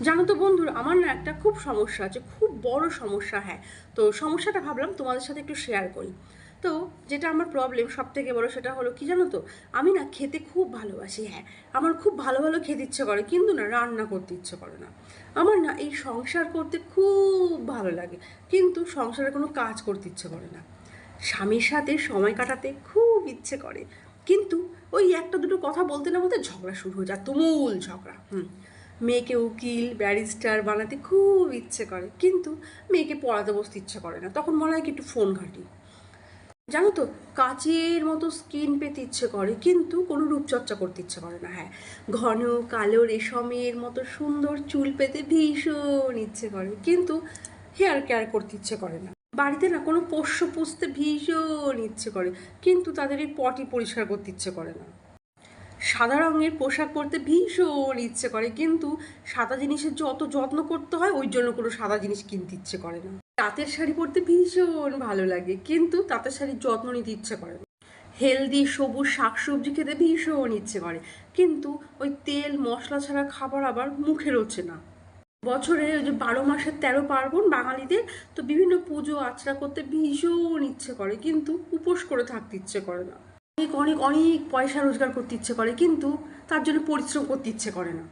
জানো তো বন্ধুরা, আমার না একটা খুব সমস্যা আছে, খুব বড় সমস্যা। হ্যাঁ, তো সমস্যাটা ভাবলাম তোমাদের সাথে একটু শেয়ার করি। তো যেটা আমার প্রবলেম সব থেকে বড়, সেটা হলো কি জানো তো, আমি না খেতে খুব ভালোবাসি। হ্যাঁ, আমার খুব ভালো ভালো খেতে ইচ্ছে করে, কিন্তু না রান্না করতে ইচ্ছে করে না। আমার না এই সংসার করতে খুব ভালো লাগে, কিন্তু সংসারে কোনো কাজ করতে ইচ্ছে করে না। স্বামীর সাথে সময় কাটাতে খুব ইচ্ছে করে, কিন্তু ওই একটা দুটো কথা বলতে না বলতে ঝগড়া শুরু হয়ে যায়, তুমুল ঝগড়া। মেয়েকে উকিল ব্যারিস্টার বানাতে খুব ইচ্ছে করে, কিন্তু মেয়েকে পড়াতে বসতে ইচ্ছে করে না। তখন মনে হয় কি একটু ফোন ঘাঁটি। জানো তো, কাচের মতো স্কিন পেতে ইচ্ছে করে, কিন্তু কোনো রূপচর্চা করতে ইচ্ছে করে না। হ্যাঁ, ঘন কালো রেশমের মতো সুন্দর চুল পেতে ভীষণ ইচ্ছে করে, কিন্তু হেয়ার কেয়ার করতে ইচ্ছে করে না। বাড়িতে না কোনো পোষ্য পুষতে ভীষণ ইচ্ছে করে, কিন্তু তাদের এই পটি পরিষ্কার করতে ইচ্ছে করে না। সাদা রঙের পোশাক পরতে ভীষণ ইচ্ছে করে, কিন্তু সাদা জিনিসের যত যত্ন করতে হয় ওই জন্য কোনো সাদা জিনিস কিনতে ইচ্ছে করে না। তাঁতের শাড়ি পরতে ভীষণ ভালো লাগে, কিন্তু তাঁতের শাড়ির যত্ন নিতে ইচ্ছে করে না। হেলদি সবুজ শাকসবজি খেতে ভীষণ ইচ্ছে করে, কিন্তু ওই তেল মশলা ছাড়া খাবার আবার মুখে রোচে না। বছরে ওই যে 12 মাসের 13 পার্বণ বাঙালিদের, তো বিভিন্ন পুজো আচরা করতে ভীষণ ইচ্ছে করে, কিন্তু উপোস করে থাকতে ইচ্ছে করে না। অনেক অনেক অনেক পয়সা রোজগার করতে ইচ্ছে করে, কিন্তু তার জন্য পরিশ্রম করতে ইচ্ছে করে না।